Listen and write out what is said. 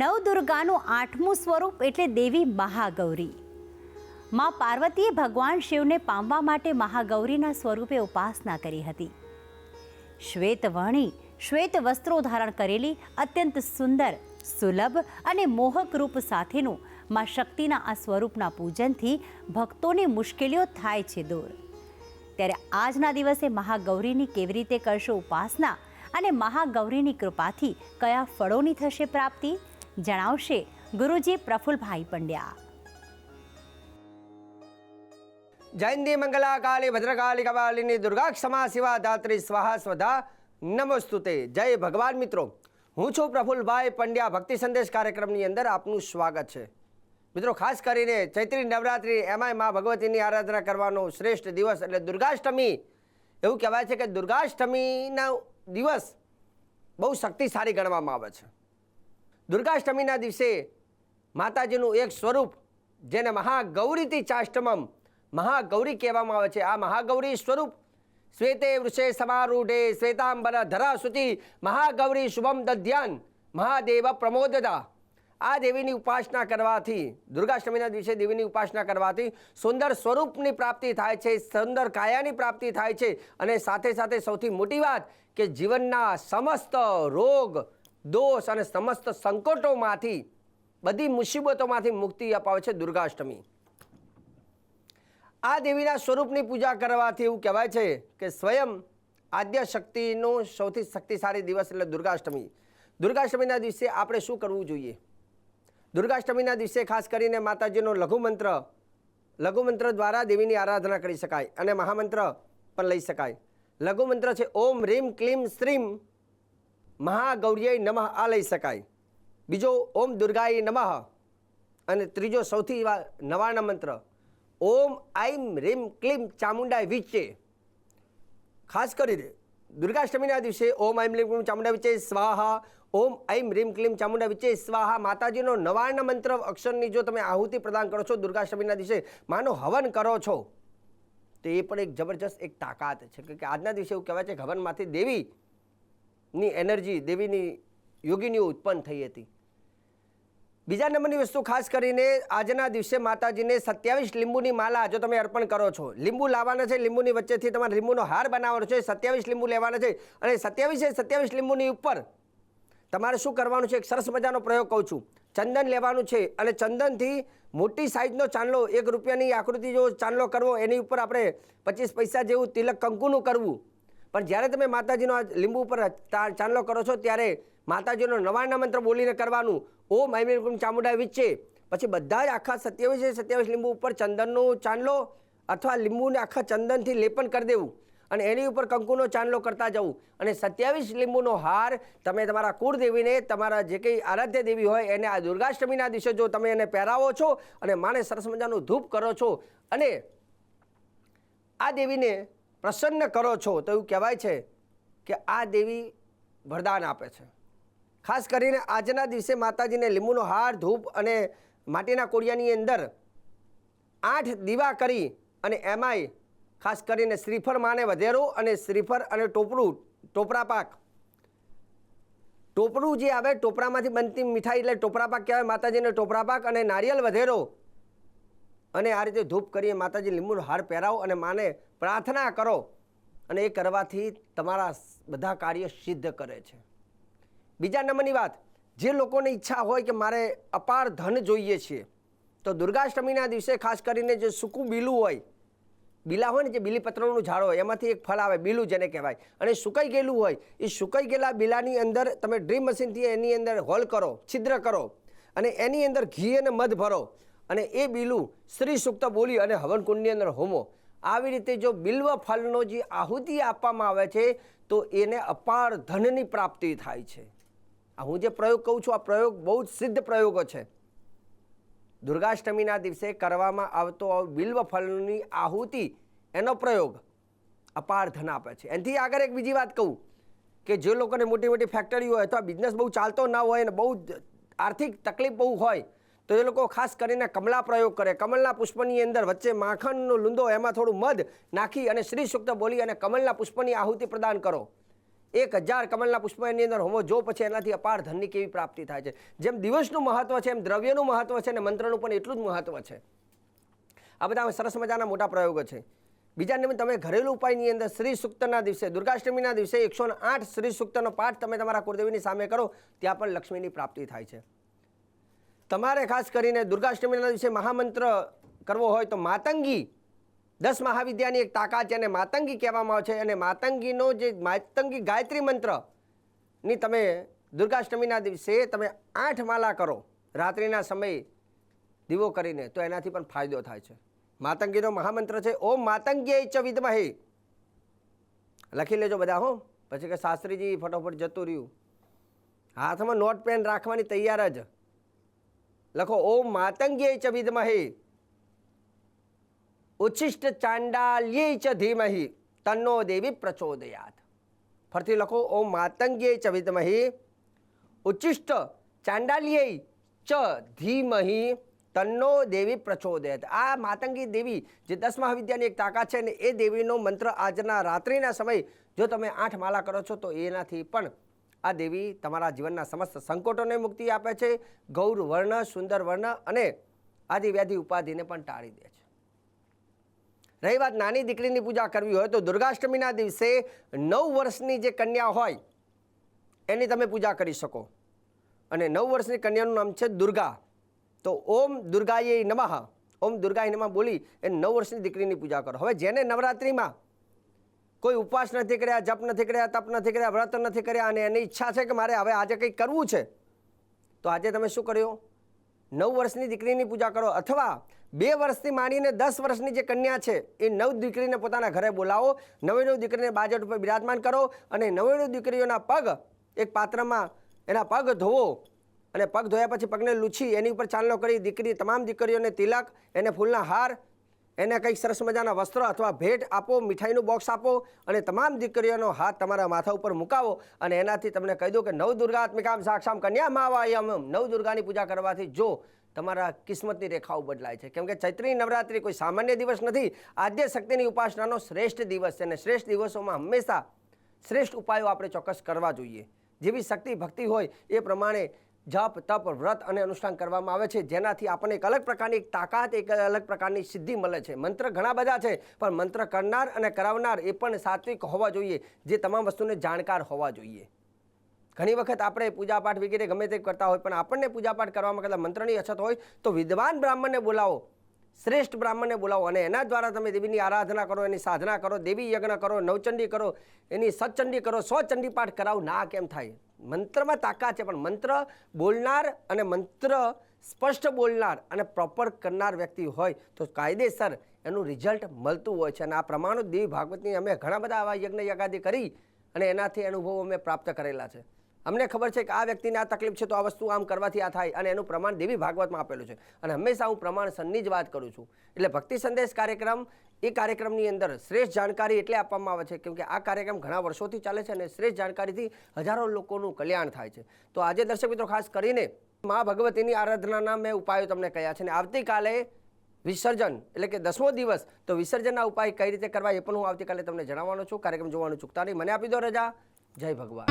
નવદુર્ગાનું 8મું સ્વરૂપ એટલે દેવી મહાગૌરી. માં પાર્વતીએ ભગવાન શિવને પામવા માટે મહાગૌરીના સ્વરૂપે ઉપાસના કરી હતી. શ્વેતવર્ણી શ્વેત વસ્ત્રો ધારણ કરેલી અત્યંત સુંદર, સુલભ અને મોહક રૂપ સાથેનું માં શક્તિના આ સ્વરૂપના પૂજનથી ભક્તોની મુશ્કેલીઓ થાય છે દૂર. ત્યારે આજના દિવસે મહાગૌરીની કેવી રીતે કરશો ઉપાસના અને મહાગૌરીની કૃપાથી કયા ફળોની થશે પ્રાપ્તિ, જણાવશે ગુરુજી પ્રફુલભાઈ પંડ્યા. જયંતી મંગલા કાળી ભદ્રકાળી કપાલિની દુર્ગા ક્ષમા શિવા ધાત્રી સ્વાહા સ્વધા નમસ્તુતે. જય ભગવાન મિત્રો, હું છું પ્રફુલભાઈ પંડ્યા. ભક્તિ સંદેશ કાર્યક્રમની અંદર આપનું સ્વાગત છે. મિત્રો, ખાસ કરીને ચૈત્રી નવરાત્રિ, એમાંય મા ભગવતીની આરાધના કરવાનો શ્રેષ્ઠ દિવસ એટલે દુર્ગાષ્ટમી. એવું કહેવાય છે કે દુર્ગાષ્ટમીના દિવસ બહુ શક્તિશાળી ગણવામાં આવે છે. દુર્ગાષ્ટમીના દિવસે માતાજીનું એક સ્વરૂપ જેને મહાગૌરીથી ચાષ્ટમમ મહાગૌરી કહેવામાં આવે છે. આ મહાગૌરી સ્વરૂપ શ્વેતે વૃષે સમારૂઢે શ્વેતાંબર ધરા શુચિ મહાગૌરી શુભમ દધ્યાન મહાદેવ પ્રમોદતા. આ દેવીની ઉપાસના કરવાથી, દુર્ગાષ્ટમીના દિવસે દેવીની ઉપાસના કરવાથી સુંદર સ્વરૂપની પ્રાપ્તિ થાય છે, સુંદર કાયાની પ્રાપ્તિ થાય છે અને સાથે સાથે સૌથી મોટી વાત કે જીવનના સમસ્ત રોગ દોષ અને સમસ્ત સંકટોમાંથી, બધી મુસીબતોમાંથી મુક્તિ અપાવે છે દુર્ગાષ્ટમી. આ દેવીના સ્વરૂપની પૂજા કરવાથી એવું કહેવાય છે કે સ્વયં આદ્ય શક્તિનો સૌથી શક્તિશાળી દિવસ એટલે દુર્ગાષ્ટમી. દુર્ગાષ્ટમીના દિવસે આપણે શું કરવું જોઈએ? દુર્ગાષ્ટમીના દિવસે ખાસ કરીને માતાજીનો લઘુમંત્ર દ્વારા દેવીની આરાધના કરી શકાય અને મહામંત્ર પણ લઈ શકાય. લઘુમંત્ર છે ઓમ રીમ ક્લીમ શ્રીમ મહાગૌર્ય નમઃ, આ લઈ શકાય. બીજો ઓમ દુર્ગાય નમઃ અને ત્રીજો સૌથી નવાના મંત્ર ઓમ આઈમ રીમ ક્લીમ ચામુંડાય વિચે. ખાસ કરીને દુર્ગાષ્ટમીના દિવસે ઓમ I'm રીમ ક્લીમ Chamunda વિચે Swaha, Om I'm રીમ ક્લીમ Chamunda વિચે સ્વાહા માતાજીનો નવાના મંત્ર અક્ષરની જો તમે આહુતિ પ્રદાન કરો છો, દુર્ગાષ્ટમીના દિવસે માનો હવન કરો છો, તો એ પણ એક જબરજસ્ત એક તાકાત છે. કે આજના દિવસે એવું કહેવાય છે કે હવનમાંથી દેવીની એનર્જી, દેવીની યોગિનીઓ ઉત્પન્ન થઈ હતી. બીજા નંબરની વસ્તુ, ખાસ કરીને આજના દિવસે માતાજીને 27 લીંબુની માલા જો તમે અર્પણ કરો છો, લીંબુ લાવવાના છે, લીંબુની વચ્ચેથી તમારે લીંબુનો હાર બનાવવાનો છે, 27 લીંબુ લેવાના છે અને 27 લીંબુની ઉપર તમારે શું કરવાનું છે? એક સરસ મજાનો પ્રયોગ કહું છું. ચંદન લેવાનું છે અને ચંદનથી મોટી સાઇઝનો ચાંદલો, 1 રૂપિયાની આકૃતિ જો ચાંદલો કરવો, એની ઉપર આપણે 25 પૈસા જેવું તિલક કંકુનું કરવું. પણ જ્યારે તમે માતાજીનો આ લીંબુ ઉપર ચાંદલો કરો છો ત્યારે માતાજીનો નવાના મંત્ર બોલીને કરવાનું. ઓમ આઈમ ચામુંડા વિચે. પછી બધા જ આખા 27 લીંબુ ઉપર ચંદનનો ચાંદલો અથવા લીંબુને આખા ચંદનથી લેપન કરી દેવું અને એની ઉપર કંકુનો ચાંદલો કરતા જવું અને 27 લીંબુનો હાર તમે તમારા કુળદેવીને, તમારા જે કંઈ આરાધ્ય દેવી હોય એને આ દુર્ગાષ્ટમીના દિવસે જો તમે એને પહેરાવો છો અને માને સરસ મજાનું ધૂપ કરો છો અને આ દેવીને પ્રસન્ન કરો છો, તો એવું કહેવાય છે કે આ દેવી વરદાન આપે છે. ખાસ કરીને આજના દિવસે માતાજીને લીંબુનો હાર, ધૂપ અને માટીના કોડિયાની અંદર 8 દીવા કરી અને એમાંય ખાસ કરીને શ્રીફળ માને વધેરો અને શ્રીફળ અને ટોપરા પાક. ટોપરું જે આવે, ટોપરામાંથી બનતી મીઠાઈ એટલે ટોપરા પાક કહેવાય. માતાજીને ટોપરા પાક અને નારિયેલ વધેરો અને આ રીતે ધૂપ કરીએ માતાજી લીંબુનો હાર પહેરાવો અને માને પ્રાર્થના કરો અને એ કરવાથી તમારા બધા કાર્ય સિદ્ધ કરે છે. બીજા નંબરની વાત, જે લોકોને ઈચ્છા હોય કે મારે અપાર ધન જોઈએ છે, તો દુર્ગાષ્ટમીના દિવસે ખાસ કરીને જે સૂકું બીલું હોય, બીલા હોય ને જે બીલીપત્રનું ઝાડ હોય, એમાંથી એક ફળ આવે બીલું જેને કહેવાય, અને સુકાઈ ગયેલું હોય, એ સુકાઈ ગયેલા બીલાની અંદર તમે ડ્રીમ મશીનથી એની અંદર હોલ કરો, છિદ્ર કરો અને એની અંદર ઘી અને મધ ભરો અને એ બીલું શ્રી સૂક્ત બોલી અને હવનકુંડની અંદર હોમો. આવી રીતે જો બિલ્વ ફળનો જે આહુતિ આપવામાં આવે છે તો એને અપાર ધનની પ્રાપ્તિ થાય છે. આ હું જે પ્રયોગ કહું છું, આ પ્રયોગ બહુ જ સિદ્ધ પ્રયોગો છે. દુર્ગાષ્ટમીના દિવસે કરવામાં આવતો બિલ્વ ફળની આહુતિ, એનો પ્રયોગ અપાર ધન આપે છે. એનાથી આગળ એક બીજી વાત કહું કે જે લોકોને મોટી મોટી ફેક્ટરીઓ હોય અથવા બિઝનેસ બહુ ચાલતો ના હોય અને બહુ આર્થિક તકલીફ બહુ હોય, તો એ લોકો ખાસ કરીને કમલા પ્રયોગ કરે. કમલના પુષ્પની અંદર વચ્ચે માખણનો લૂંદો, એમાં થોડું મધ નાખી અને શ્રી સૂક્ત બોલી અને કમલના પુષ્પની આહુતિ પ્રદાન કરો. 1000 કમળના પુષ્પ એની અંદર હોમો જો પછી એનાથી અપાર ધનની કેવી પ્રાપ્તિ થાય છે. જેમ દિવસનું મહત્વ છે એમ દ્રવ્યનું મહત્વ છે અને મંત્રનું પણ એટલું જ મહત્વ છે. આ બધા સરસ મજાના મોટા પ્રયોગો છે. બીજા નંબર તમે ઘરેલું ઉપાયની અંદર શ્રી સૂક્તના દિવસે દુર્ગાષ્ટમીના દિવસે 108 શ્રી સૂક્તનો પાઠ તમે તમારા કુળદેવીની સામે કરો, ત્યાં પણ લક્ષ્મીની પ્રાપ્તિ થાય છે. તમારે ખાસ કરીને દુર્ગાષ્ટમીના દિવસે મહામંત્ર કરવો હોય તો માતંગી 10 મહાવિદ્યાની એક તાકાત છે અને માતંગી કહેવામાં આવે છે. અને માતંગીનો જે માતંગી ગાયત્રી મંત્રની તમે દુર્ગાષ્ટમીના દિવસે તમે 8 માલા કરો રાત્રિના સમયે દીવો કરીને, તો એનાથી પણ ફાયદો થાય છે. માતંગીનો મહામંત્ર છે ઓમ માતંગ્યય ચ વિદ્મહે. લખી લેજો બધા હો, પછી કે શાસ્ત્રીજી ફટોફટ જતું રહ્યું. હાથમાં નોટ પેન રાખવાની તૈયાર જ. લખો ઓમ માતંગ્યય ચ વિદ્મહે ઉચ્છિષ્ટ ચાંડાલ્યય ચ ધીમહિ તન્નો દેવી પ્રચોદયાત. ફરીથી લખો ઓમ માતંગ્યય ચ વિદ્મહે ઉચ્છિષ્ટ ચાંડાલ્યય ચ ધીમહિ તન્નો દેવી પ્રચોદયાત. આ માતંગી દેવી જે 10 મહાવિદ્યાની એક તાકાત છે ને એ દેવીનો મંત્ર આજના રાત્રિના સમય જો તમે 8 માલા કરો છો તો એનાથી પણ આ દેવી તમારા જીવનના સમસ્ત સંકટોને મુક્તિ આપે છે. ગૌર વર્ણ, સુંદર વર્ણ અને આદિ વ્યાધિ ઉપાધિને પણ ટાળી દે છે. રહી વાત નાની દીકરીની પૂજા કરવી હોય તો દુર્ગાષ્ટમીના દિવસે 9 વર્ષની જે કન્યા હોય એની તમે પૂજા કરી શકો. અને 9 વર્ષની કન્યાનું નામ છે દુર્ગા. તો ઓમ દુર્ગાય નમઃ, ઓમ દુર્ગાય નમઃ બોલી એ 9 વર્ષની દીકરીની પૂજા કરો. હવે જેને નવરાત્રિમાં કોઈ ઉપવાસ નથી કર્યા, જપ નથી કર્યા, તપ નથી કર્યા, વ્રત નથી કર્યા અને એની ઈચ્છા છે કે મારે હવે આજે કંઈક કરવું છે, તો આજે તમે શું કર્યો? 9 વર્ષની દીકરીની પૂજા કરો. અથવા 2 વર્ષથી માંડીને 10 વર્ષની જે કન્યા છે એ 9 દીકરીને પોતાના ઘરે બોલાવો. 9 દીકરીને બાજટ ઉપર બિરાજમાન કરો અને 9 દીકરીઓના પગ એક પાત્રમાં એના પગ ધોવો અને પગ ધોયા પછી પગને લૂછી એની ઉપર ચાંદલો કરી દીકરી તમામ દીકરીઓને તિલક, એને ફૂલના હાર, એને કંઈક સરસ મજાના વસ્ત્રો અથવા ભેટ આપો, મીઠાઈનું બોક્સ આપો અને તમામ દીકરીઓનો હાથ તમારા માથા ઉપર મુકાવો અને એનાથી તમને કહી દો કે નવ દુર્ગાત્મિકામ સાક્ષામ કન્યા માવાયમ. 9 દુર્ગાની પૂજા કરવાથી જો તમારા કિસ્મતની રેખાઓ બદલાય છે. કેમ કે ચૈત્રી નવરાત્રિ કોઈ સામાન્ય દિવસ નથી. આદ્ય શક્તિની ઉપાસનાનો શ્રેષ્ઠ દિવસ છે અને શ્રેષ્ઠ દિવસોમાં હંમેશા શ્રેષ્ઠ ઉપાયો આપણે ચોક્કસ કરવા જોઈએ. જેવી શક્તિ ભક્તિ હોય એ પ્રમાણે જપ, તપ, વ્રત અને અનુષ્ઠાન કરવામાં આવે છે, જેનાથી આપણને એક અલગ પ્રકારની એક તાકાત, એક અલગ પ્રકારની સિદ્ધિ મળે છે. મંત્ર ઘણા બધા છે પણ મંત્ર કરનાર અને કરાવનાર એ પણ સાત્વિક હોવા જોઈએ, જે તમામ વસ્તુને જાણકાર હોવા જોઈએ. ઘણી વખત આપણે પૂજાપાઠ વગેરે ગમે તે કરતા હોય પણ આપણને પૂજાપાઠ કરવામાં કદાચ મંત્રની અછત હોય તો વિદ્વાન બ્રાહ્મણને બોલાવો, શ્રેષ્ઠ બ્રાહ્મણને બોલાવો અને એના દ્વારા તમે દેવીની આરાધના કરો, એની સાધના કરો, દેવી યજ્ઞ કરો, નવચંડી કરો, એની સતચંડી કરો, 100 ચંડી પાઠ કરાવો. ના કેમ થાય? મંત્રમાં તાકાત છે પણ મંત્ર બોલનાર અને મંત્ર સ્પષ્ટ બોલનાર અને પ્રોપર કરનાર વ્યક્તિ હોય તો કાયદેસર એનું રિઝલ્ટ મળતું હોય છે. અને આ પ્રમાણો દેવી ભાગવતની અમે ઘણા બધા આવા યજ્ઞ યગાદી કરી અને એનાથી અનુભવો અમે પ્રાપ્ત કરેલા છે. અમને ખબર છે કે આ વ્યક્તિને આ તકલીફ છે તો આ વસ્તુ આમ કરવાથી આ થાય અને એનું પ્રમાણ દેવી ભાગવતમાં આપેલું છે. અને હંમેશા હું પ્રમાણસરની જ વાત કરું છું. એટલે ભક્તિ સંદેશ કાર્યક્રમ એ કાર્યક્રમની અંદર શ્રેષ્ઠ જાણકારી એટલે આપવામાં આવે છે કેમ કે આ કાર્યક્રમ ઘણા વર્ષોથી ચાલે છે અને શ્રેષ્ઠ જાણકારીથી હજારો લોકોનું કલ્યાણ થાય છે. તો આજે દર્શક મિત્રો ખાસ કરીને મા ભગવતીની આરાધનાના મેં ઉપાયો તમને કહ્યા છે અને આવતીકાલે વિસર્જન એટલે કે 10મો દિવસ, તો વિસર્જનના ઉપાય કઈ રીતે કરવા એ પણ હું આવતીકાલે તમને જણાવવાનો છું. કાર્યક્રમ જોવાનું ચૂકતા નહીં. મને આપી દો રજા. જય ભગવાન.